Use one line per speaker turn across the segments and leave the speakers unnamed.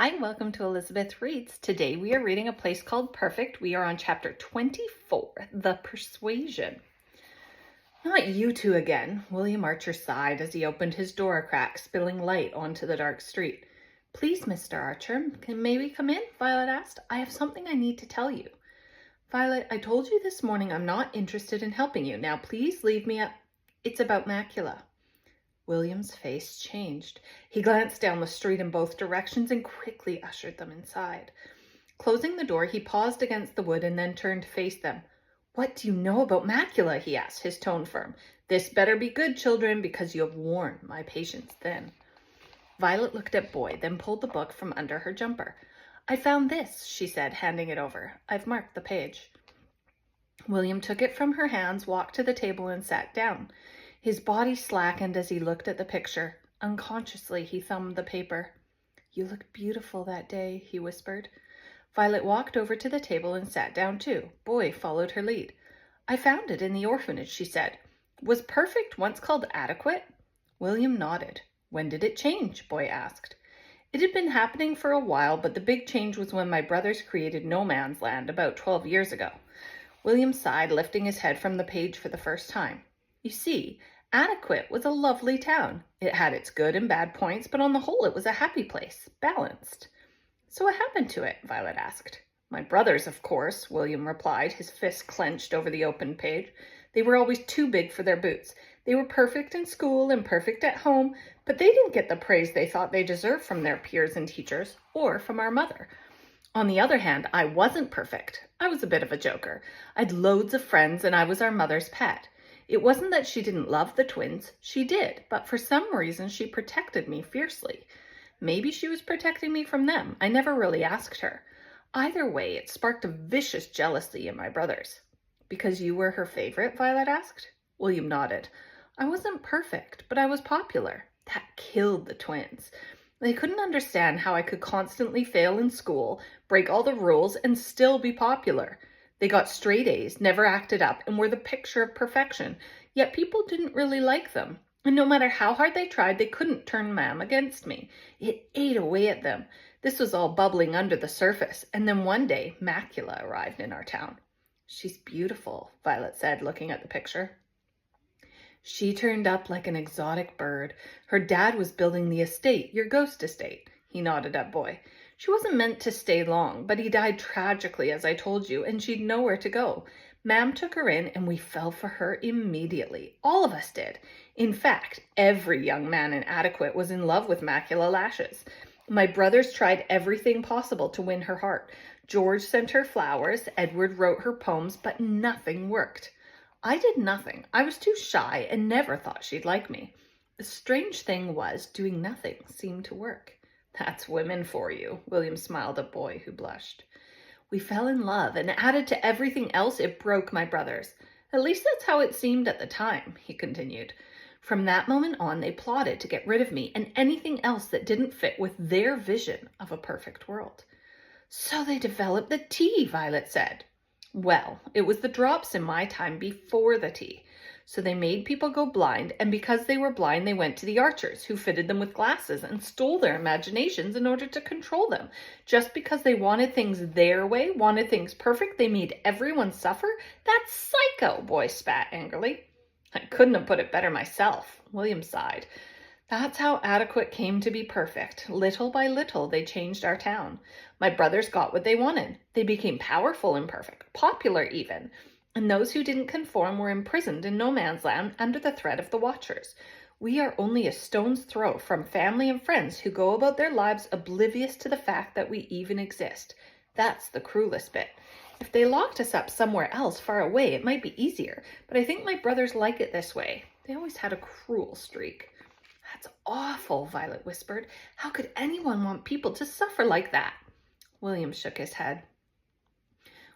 Hi, welcome to Elizabeth Reads. Today we are reading a place called Perfect. We are on chapter 24, The Persuasion. Not you two again, William Archer sighed as he opened his door a crack, spilling light onto the dark street. Please, Mr. Archer, may we come in? Violet asked. I have something I need to tell you. Violet, I told you this morning I'm not interested in helping you. Now please leave me up. It's about Macula. William's face changed. He glanced down the street in both directions and quickly ushered them inside. Closing the door, he paused against the wood and then turned to face them. What do you know about Macula? He asked, his tone firm. This better be good, children, because you have worn my patience thin. Violet looked at Boy, then pulled the book from under her jumper. I found this, she said, handing it over. I've marked the page. William took it from her hands, walked to the table, and sat down. His body slackened as he looked at the picture. Unconsciously, he thumbed the paper. You looked beautiful that day, he whispered. Violet walked over to the table and sat down too. Boy followed her lead. I found it in the orphanage, she said. Was Perfect once called Adequate? William nodded. When did it change? Boy asked. It had been happening for a while, but the big change was when my brothers created No Man's Land about 12 years ago. William sighed, lifting his head from the page for the first time. You see, Adequate was a lovely town. It had its good and bad points, but on the whole it was a happy place, balanced. So what happened to it? Violet asked. My brothers, of course, William replied, his fist clenched over the open page. They were always too big for their boots. They were perfect in school and perfect at home, but they didn't get the praise they thought they deserved from their peers and teachers, or from our mother. On the other hand, I wasn't perfect. I was a bit of a joker. I'd loads of friends, and I was our mother's pet. It wasn't that she didn't love the twins. She did, but for some reason she protected me fiercely. Maybe she was protecting me from them. I never really asked her. Either way, it sparked a vicious jealousy in my brothers. Because you were her favorite? Violet asked. William nodded. I wasn't perfect, but I was popular. That killed the twins. They couldn't understand how I could constantly fail in school, break all the rules, and still be popular. They got straight A's, never acted up, and were the picture of perfection, yet people didn't really like them. And no matter how hard they tried, they couldn't turn Mam against me. It ate away at them. This was all bubbling under the surface, and then one day, Macula arrived in our town. She's beautiful, Violet said, looking at the picture. She turned up like an exotic bird. Her dad was building the estate, your ghost estate. He nodded at Boy. She wasn't meant to stay long, but he died tragically, as I told you, and she'd nowhere to go. Mam took her in, and we fell for her immediately. All of us did. In fact, every young man in Adequate was in love with Macula Lashes. My brothers tried everything possible to win her heart. George sent her flowers, Edward wrote her poems, but nothing worked. I did nothing. I was too shy and never thought she'd like me. The strange thing was, doing nothing seemed to work. That's women for you, William smiled at Boy, who blushed. We fell in love, and added to everything else, it broke my brothers. At least that's how it seemed at the time, he continued. From that moment on, they plotted to get rid of me and anything else that didn't fit with their vision of a perfect world. So they developed the tea, Violet said. Well, it was the drops in my time before the tea. So they made people go blind, and because they were blind, they went to the archers, who fitted them with glasses and stole their imaginations in order to control them. Just because they wanted things their way, wanted things perfect, they made everyone suffer? That's psycho, Boy spat angrily. I couldn't have put it better myself, William sighed. That's how Adequate came to be perfect. Little by little, they changed our town. My brothers got what they wanted. They became powerful and perfect, popular even. And those who didn't conform were imprisoned in No Man's Land under the threat of the Watchers. We are only a stone's throw from family and friends who go about their lives oblivious to the fact that we even exist. That's the cruelest bit. If they locked us up somewhere else far away, it might be easier, but I think my brothers like it this way. They always had a cruel streak. That's awful, Violet whispered. How could anyone want people to suffer like that? William shook his head.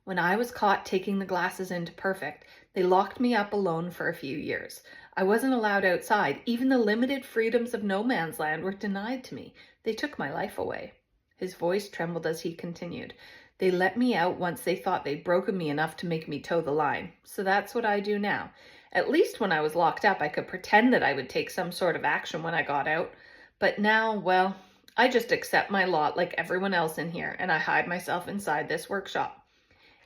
When I was caught taking the glasses into Perfect, they locked me up alone for a few years. I wasn't allowed outside. Even the limited freedoms of No Man's Land were denied to me. They took my life away. His voice trembled as he continued. They let me out once they thought they'd broken me enough to make me toe the line. So that's what I do now. At least when I was locked up, I could pretend that I would take some sort of action when I got out. But now, well, I just accept my lot like everyone else in here, and I hide myself inside this workshop.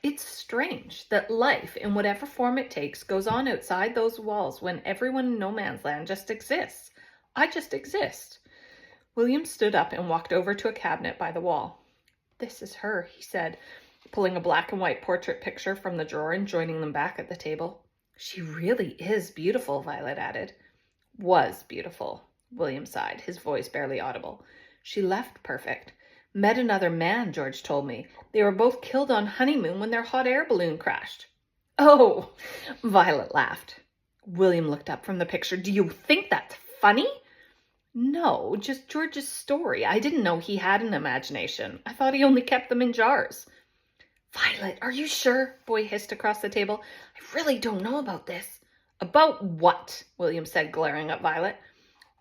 It's strange that life, in whatever form it takes, goes on outside those walls when everyone in no man's land just exists. I just exist. William stood up and walked over to a cabinet by the wall. This is her, he said, pulling a black and white portrait picture from the drawer and joining them back at the table. She really is beautiful, Violet added. Was beautiful, William sighed, his voice barely audible. She left perfect. Met another man, George told me. They were both killed on honeymoon when their hot air balloon crashed. Oh, Violet laughed. William looked up from the picture. Do you think that's funny? No, just George's story. I didn't know he had an imagination. I thought he only kept them in jars. Violet, are you sure? Boy hissed across the table. I really don't know about this. About what? William said, glaring at Violet.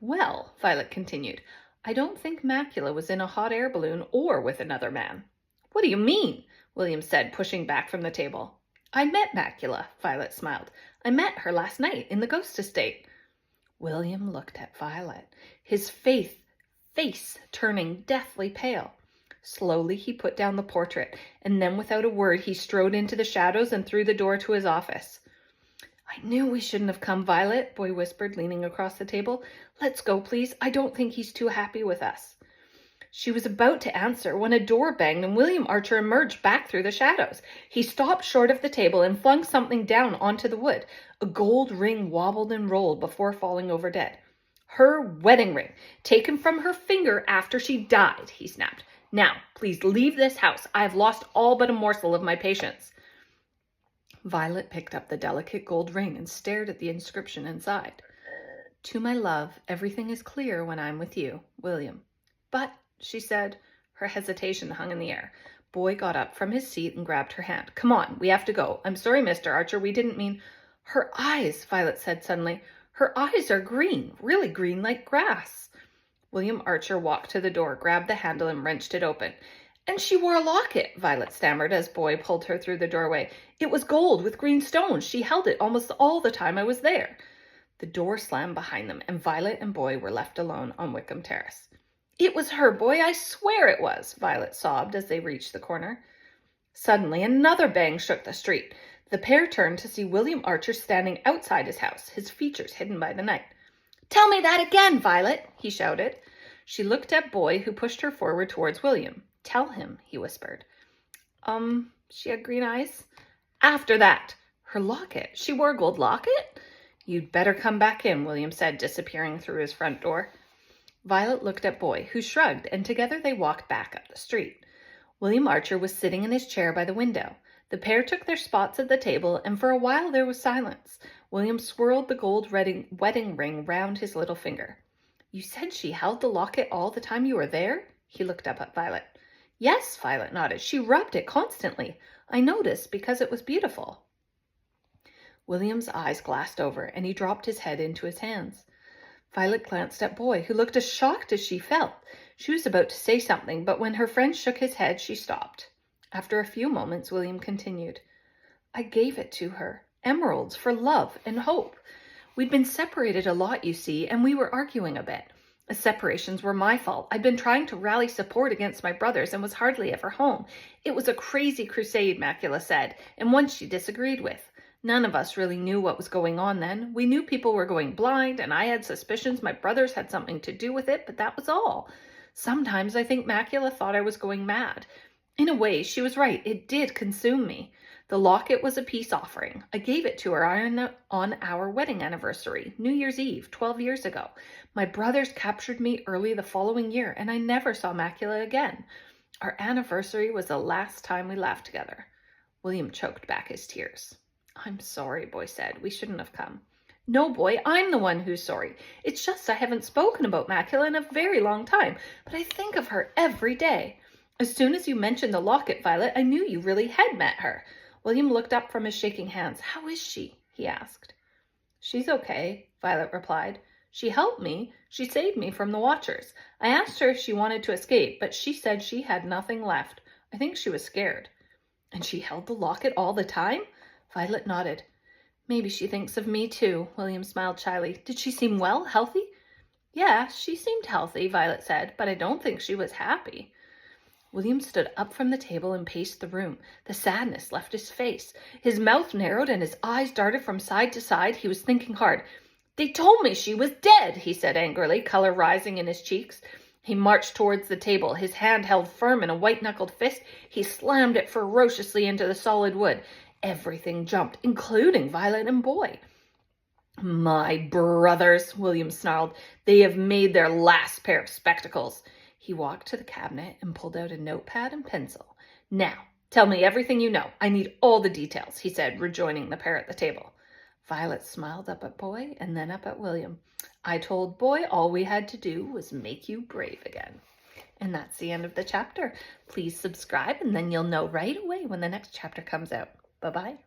Well, Violet continued, I don't think Macula was in a hot air balloon or with another man. What do you mean? William said, pushing back from the table. I met Macula, Violet smiled. I met her last night in the ghost estate. William looked at Violet, his face turning deathly pale. Slowly he put down the portrait, and then without a word he strode into the shadows and through the door to his office. I knew we shouldn't have come, Violet, Boy whispered, leaning across the table. Let's go, please. I don't think he's too happy with us. She was about to answer when a door banged and William Archer emerged back through the shadows. He stopped short of the table and flung something down onto the wood. A gold ring wobbled and rolled before falling over dead. Her wedding ring, taken from her finger after she died, he snapped. Now, please leave this house. I have lost all but a morsel of my patience. Violet picked up the delicate gold ring and stared at the inscription inside. To my love, everything is clear when I'm with you, William. But, she said, her hesitation hung in the air. Boy got up from his seat and grabbed her hand. Come on, we have to go. I'm sorry, Mr. Archer, we didn't mean... Her eyes, Violet said suddenly. Her eyes are green, really green like grass. William Archer walked to the door, grabbed the handle, and wrenched it open. And she wore a locket, Violet stammered as Boy pulled her through the doorway. It was gold with green stones. She held it almost all the time I was there. The door slammed behind them, and Violet and Boy were left alone on Wickham Terrace. It was her, Boy, I swear it was, Violet sobbed as they reached the corner. Suddenly, another bang shook the street. The pair turned to see William Archer standing outside his house, his features hidden by the night. Tell me that again, Violet, he shouted. She looked at Boy, who pushed her forward towards William. Tell him, he whispered. She had green eyes. After that, her locket. She wore a gold locket? You'd better come back in, William said, disappearing through his front door. Violet looked at Boy, who shrugged, and together they walked back up the street. William Archer was sitting in his chair by the window. The pair took their spots at the table, and for a while there was silence. William swirled the gold wedding ring round his little finger. You said she held the locket all the time you were there? He looked up at Violet. Yes, Violet nodded. She rubbed it constantly. I noticed because it was beautiful. William's eyes glassed over, and he dropped his head into his hands. Violet glanced at Boy, who looked as shocked as she felt. She was about to say something, but when her friend shook his head, she stopped. After a few moments, William continued. I gave it to her. Emeralds for love and hope. We'd been separated a lot, you see, and we were arguing a bit. The separations were my fault. I'd been trying to rally support against my brothers and was hardly ever home. It was a crazy crusade, Macula said, and one she disagreed with. None of us really knew what was going on then. We knew people were going blind, and I had suspicions my brothers had something to do with it, but that was all. Sometimes I think Macula thought I was going mad. In a way, she was right. It did consume me. The locket was a peace offering. I gave it to her on our wedding anniversary, New Year's Eve, 12 years ago. My brothers captured me early the following year, and I never saw Macula again. Our anniversary was the last time we laughed together. William choked back his tears. I'm sorry, Boy said. We shouldn't have come. No, Boy, I'm the one who's sorry. It's just I haven't spoken about Macula in a very long time, but I think of her every day. As soon as you mentioned the locket, Violet, I knew you really had met her. William looked up from his shaking hands. How is she? He asked. She's okay, Violet replied. She helped me. She saved me from the Watchers. I asked her if she wanted to escape, but she said she had nothing left. I think she was scared. And she held the locket all the time? Violet nodded. Maybe she thinks of me too, William smiled shyly. Did she seem well, healthy? Yeah, she seemed healthy, Violet said, but I don't think she was happy. William stood up from the table and paced the room. The sadness left his face. His mouth narrowed and his eyes darted from side to side. He was thinking hard. They told me she was dead, he said angrily, color rising in his cheeks. He marched towards the table, his hand held firm in a white-knuckled fist. He slammed it ferociously into the solid wood. Everything jumped, including Violet and Boy. My brothers, William snarled. They have made their last pair of spectacles. He walked to the cabinet and pulled out a notepad and pencil. Now, tell me everything you know. I need all the details, he said, rejoining the pair at the table. Violet smiled up at Boy and then up at William. I told Boy all we had to do was make you brave again. And that's the end of the chapter. Please subscribe and then you'll know right away when the next chapter comes out. Bye-bye.